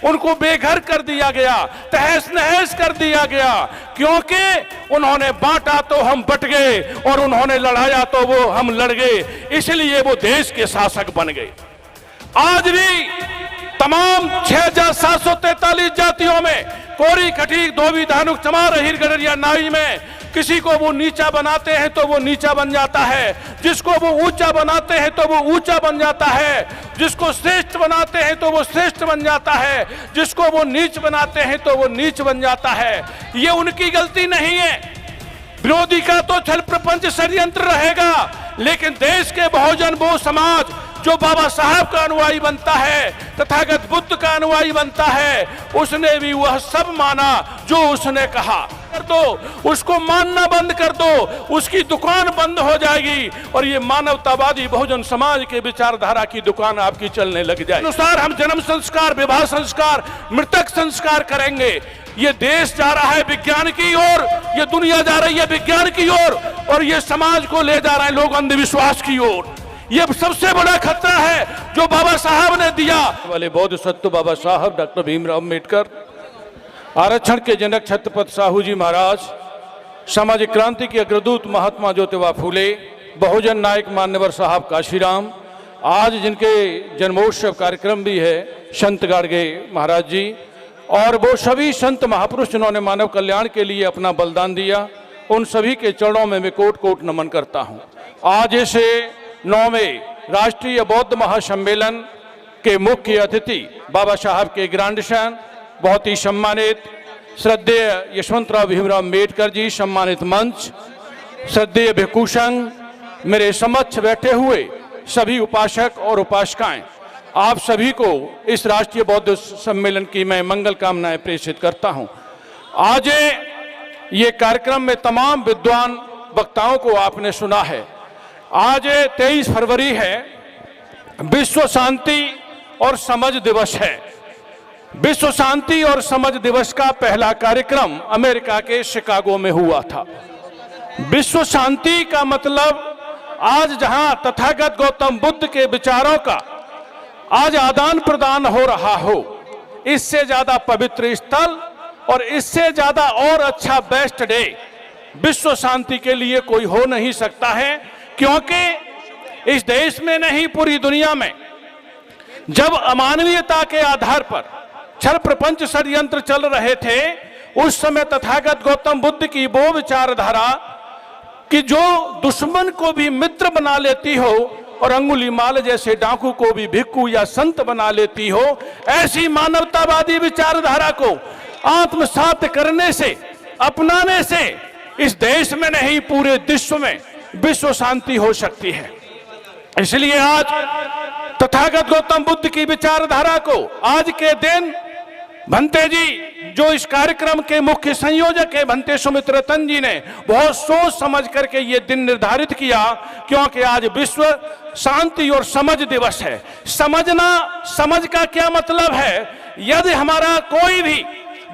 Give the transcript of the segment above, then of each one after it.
उनको बेघर कर दिया गया, तहस नहस कर दिया गया, क्योंकि उन्होंने बांटा तो हम बट गए और उन्होंने लड़ाया तो वो हम लड़ गए, इसलिए वो देश के शासक बन गए। आज भी तमाम 6743 जातियों में कोरी, खटीक, धोबी, धानुक, चमार, अहीर, गडरिया, नाई में किसी को वो नीचा बनाते हैं तो वो नीचा बन जाता है, जिसको वो ऊंचा बनाते हैं तो वो ऊंचा बन जाता है, जिसको श्रेष्ठ बनाते हैं तो वो श्रेष्ठ बन जाता है, जिसको वो नीच बनाते हैं तो वो नीच बन जाता है। ये उनकी गलती नहीं है। विरोधी का तो छल प्रपंच षड्यंत्र रहेगा, लेकिन देश के बहुजन वो समाज जो बाबा साहब का अनुयायी बनता है, तथागत बुद्ध का अनुयायी बनता है, उसने भी वह सब माना जो उसने कहा। कर दो, उसको मानना बंद कर दो, उसकी दुकान बंद हो जाएगी और ये मानवतावादी बहुजन समाज के विचारधारा की दुकान आपकी चलने लग जाएगी। अनुसार हम जन्म संस्कार, विवाह संस्कार, मृतक संस्कार करेंगे। ये देश जा रहा है विज्ञान की ओर, ये दुनिया जा रही है विज्ञान की ओर, और ये समाज को ले जा रहे हैं लोग अंधविश्वास की ओर। ये सबसे बड़ा खतरा है जो बाबा साहब ने दिया। वाले बौद्ध सत्व बाबा साहब डॉक्टर भीमराव अम्बेडकर, आरक्षण के जनक छत्रपति साहू जी महाराज, सामाजिक क्रांति के अग्रदूत महात्मा ज्योतिबा फूले, बहुजन नायक मान्यवर साहब काशीराम, आज जिनके जन्मोत्सव कार्यक्रम भी है, संत गाड़गे महाराज जी, और वो सभी संत महापुरुष जिन्होंने मानव कल्याण के लिए अपना बलिदान दिया, उन सभी के चरणों में मैं कोट कोट नमन करता हूँ। आज इसे 9वें राष्ट्रीय बौद्ध महासम्मेलन के मुख्य अतिथि बाबा साहब के ग्रैंडसन, बहुत ही सम्मानित श्रद्धेय यशवंतराव भीमराव अम्बेडकर जी, सम्मानित मंच, श्रद्धेय भिक्षु संघ, मेरे समक्ष बैठे हुए सभी उपासक और उपासिकाएं, आप सभी को इस राष्ट्रीय बौद्ध सम्मेलन की मैं मंगल कामनाएं प्रेषित करता हूं। आज ये कार्यक्रम में तमाम विद्वान वक्ताओं को आपने सुना है। आज 23 फरवरी है, विश्व शांति और समझ दिवस है। विश्व शांति और समझ दिवस का पहला कार्यक्रम अमेरिका के शिकागो में हुआ था। विश्व शांति का मतलब आज जहां तथागत गौतम बुद्ध के विचारों का आज आदान प्रदान हो रहा हो, इससे ज्यादा पवित्र स्थल और इससे ज्यादा और अच्छा बेस्ट डे विश्व शांति के लिए कोई हो नहीं सकता है, क्योंकि इस देश में नहीं पूरी दुनिया में जब अमानवीयता के आधार पर छल प्रपंच षड्यंत्र चल रहे थे, उस समय तथागत गौतम बुद्ध की वो विचारधारा कि जो दुश्मन को भी मित्र बना लेती हो और अंगुलीमाल जैसे डाकू को भी भिक्षु या संत बना लेती हो, ऐसी मानवतावादी विचारधारा को आत्मसात करने से, अपनाने से इस देश में नहीं पूरे विश्व में विश्व शांति हो सकती है। इसलिए आज तथागत गौतम बुद्ध की विचारधारा को आज के दिन भंते जी जो इस कार्यक्रम के मुख्य संयोजक है, भंते सुमित रतन जी ने बहुत सोच समझ करके ये दिन निर्धारित किया, क्योंकि आज विश्व शांति और समझ दिवस है। समझना, समझ का क्या मतलब है? यदि हमारा कोई भी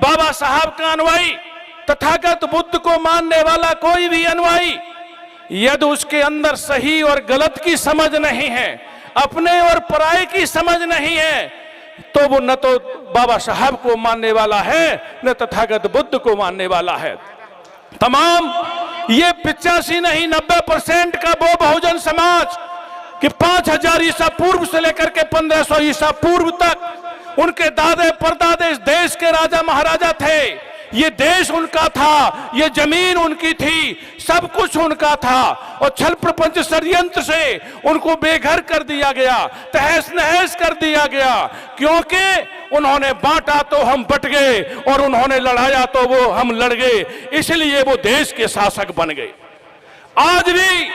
बाबा साहब का अनुयायी, तथागत बुद्ध को मानने वाला कोई भी अनुयायी, यदि उसके अंदर सही और गलत की समझ नहीं है, अपने और पराये की समझ नहीं है, तो वो न तो बाबा साहब को मानने वाला है, न तथागत बुद्ध को मानने वाला है। तमाम ये 85 नहीं 90% का वो बहुजन समाज कि 5000 ईसा पूर्व से लेकर के 1500 ईसा पूर्व तक उनके दादे परदादे इस देश के राजा महाराजा थे। ये देश उनका था, ये जमीन उनकी थी, सब कुछ उनका था, और छल प्रपंच षड्यंत्र से उनको बेघर कर दिया गया, तहस नहस कर दिया गया, क्योंकि उन्होंने बांटा तो हम बट गए और उन्होंने लड़ाया तो वो हम लड़ गए, इसलिए वो देश के शासक बन गए। आज भी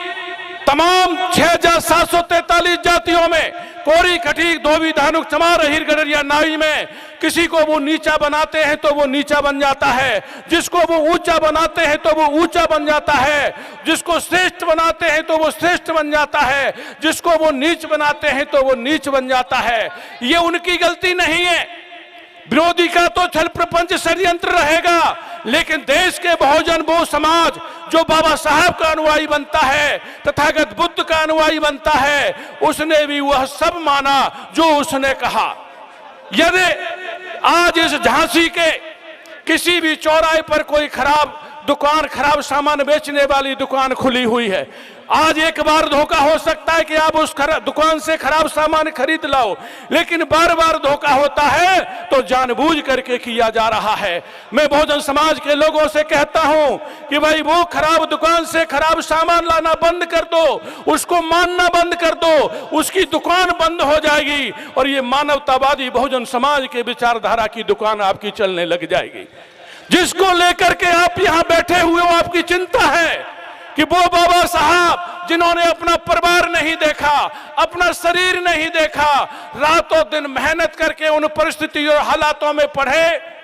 तमाम 6743 जातियों में कोरी, खटीक, धोबी, धानुक, चमार, अहीर, गडरिया, नाई में किसी को वो नीचा बनाते हैं तो वो नीचा बन जाता है, जिसको वो ऊंचा बनाते हैं तो वो ऊंचा बन जाता है, जिसको श्रेष्ठ बनाते हैं तो वो श्रेष्ठ बन जाता है, जिसको वो नीच बनाते हैं तो वो नीच बन जाता है। ये उनकी गलती नहीं है। विरोधी का तो छल प्रपंच षड्यंत्र रहेगा, लेकिन देश के बहुजन वो समाज जो बाबा साहब का अनुयायी बनता है, तथागत बुद्ध का अनुयायी बनता है, उसने भी वह सब माना जो उसने कहा। यदि आज इस झांसी के किसी भी चौराहे पर कोई खराब दुकान, खराब सामान बेचने वाली दुकान खुली हुई है। आज एक बार धोखा हो सकता है कि आप उस दुकान से खराब सामान खरीद लाओ, लेकिन बार बार धोखा होता है तो जानबूझ करके किया जा रहा है। मैं बहुजन समाज के लोगों से कहता हूं कि भाई वो खराब दुकान से खराब सामान लाना बंद कर दो, उसको मानना बंद कर दो, उसकी दुकान बंद हो जाएगी और ये मानवतावादी बहुजन समाज के विचारधारा की दुकान आपकी चलने लग जाएगी। जिसको लेकर के आप यहां बैठे हुए हो, आपकी चिंता है कि वो बाबा साहब जिन्होंने अपना परिवार नहीं देखा, अपना शरीर नहीं देखा, रातों दिन मेहनत करके उन परिस्थितियों और हालातों में पढ़े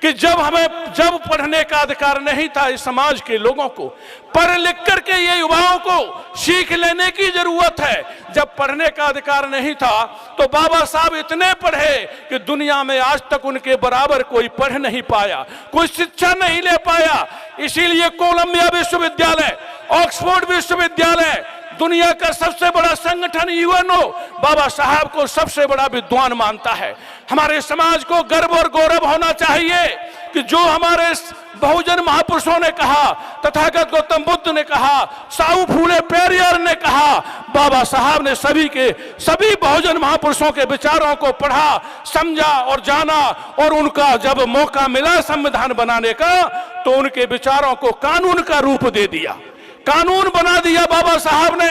कि जब पढ़ने का अधिकार नहीं था इस समाज के लोगों को, पढ़ लिख करके ये युवाओं को सीख लेने की जरूरत है। जब पढ़ने का अधिकार नहीं था तो बाबा साहब इतने पढ़े कि दुनिया में आज तक उनके बराबर कोई पढ़ नहीं पाया, कोई शिक्षा नहीं ले पाया। इसीलिए कोलंबिया विश्वविद्यालय, ऑक्सफोर्ड विश्वविद्यालय, दुनिया का सबसे बड़ा संगठन यूएनओ बाबा साहब को सबसे बड़ा विद्वान मानता है। हमारे समाज को गर्व और गौरव होना चाहिए कि जो हमारे बहुजन महापुरुषों ने कहा, तथागत गौतम बुद्ध ने कहा, साहू फूले पेरियार ने कहा, बाबा साहब ने सभी बहुजन महापुरुषों के विचारों को पढ़ा, समझा और जाना, और उनका जब मौका मिला संविधान बनाने का तो उनके विचारों को कानून का रूप दे दिया, कानून बना दिया बाबा साहब ने।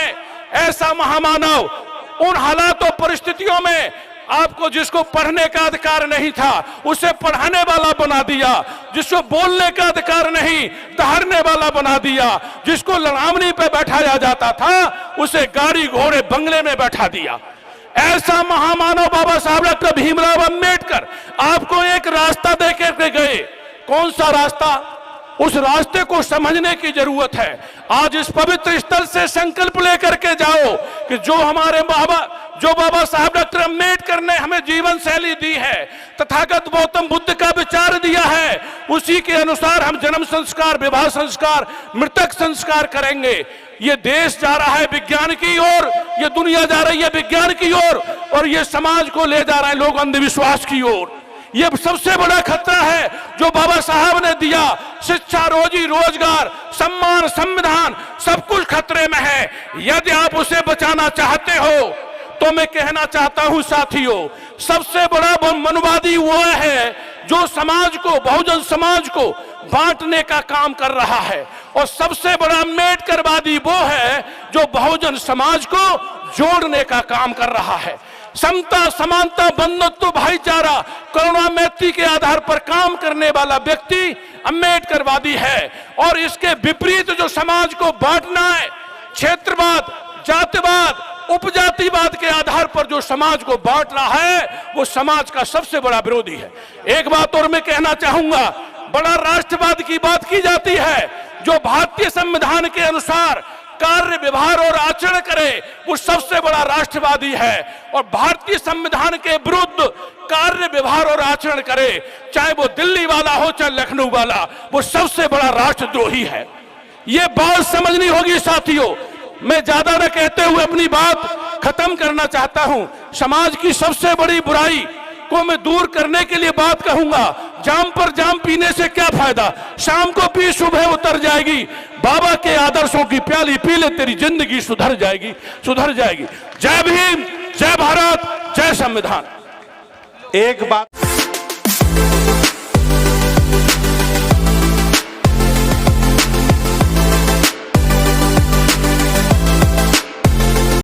ऐसा महामानव उन हालातों परिस्थितियों में आपको, जिसको पढ़ने का अधिकार नहीं था उसे पढ़ाने वाला बना दिया, जिसको बोलने का अधिकार नहीं ठहरने वाला बना दिया, जिसको लड़ावनी पे बैठाया जाता था उसे गाड़ी घोड़े बंगले में बैठा दिया। ऐसा महामानव बाबा साहब डॉक्टर भीमराव अंबेडकर आपको एक रास्ता दे के गए। कौन सा रास्ता? उस रास्ते को समझने की जरूरत है। आज इस पवित्र स्थल से संकल्प लेकर के जाओ कि जो बाबा साहब डॉक्टर अंबेडकर ने हमें जीवन शैली दी है, तथागत गौतम बुद्ध का विचार दिया है, उसी के अनुसार हम जन्म संस्कार, विवाह संस्कार, मृतक संस्कार करेंगे। ये देश जा रहा है विज्ञान की ओर, ये दुनिया जा रही है विज्ञान की ओर, और ये समाज को ले जा रहा है लोग अंधविश्वास की ओर। ये सबसे बड़ा खतरा है जो बाबा साहब ने दिया। शिक्षा, रोजी रोजगार, सम्मान, संविधान, सब कुछ खतरे में है। यदि आप उसे बचाना चाहते हो तो मैं कहना चाहता हूं साथियों, सबसे बड़ा मनुवादी वो है जो समाज को, बहुजन समाज को बांटने का काम कर रहा है, और सबसे बड़ा अम्बेडकरवादी वो है जो बहुजन समाज को जोड़ने का काम कर रहा है। समता, समानता, बंधुत्व, भाईचारा, करुणा, मैत्री के आधार पर काम करने वाला व्यक्ति अम्बेडकरवादी है। और इसके विपरीत जो समाज को बांटना है, क्षेत्रवाद, जातिवाद, उपजातिवाद के आधार पर जो समाज को बांट रहा है, वो समाज का सबसे बड़ा विरोधी है। एक बात और मैं कहना चाहूंगा, बड़ा राष्ट्रवाद की बात की जाती है, जो भारतीय संविधान के अनुसार कार्य, व्यवहार और आचरण करे वो सबसे बड़ा राष्ट्रवादी है, और भारतीय संविधान के विरुद्ध कार्य, व्यवहार और आचरण करे, चाहे वो दिल्ली वाला हो चाहे लखनऊ वाला, वो सबसे बड़ा राष्ट्रद्रोही है। ये बात समझनी होगी साथियों। मैं ज्यादा न कहते हुए अपनी बात खत्म करना चाहता हूं। समाज की सबसे बड़ी बुराई को मैं दूर करने के लिए बात कहूंगा, जाम पर जाम पीने से क्या फायदा, शाम को पी सुबह उतर जाएगी। बाबा के आदर्शों की प्याली पी ले, तेरी जिंदगी सुधर जाएगी, सुधर जाएगी। जय भीम, जय भारत, जय संविधान। एक बात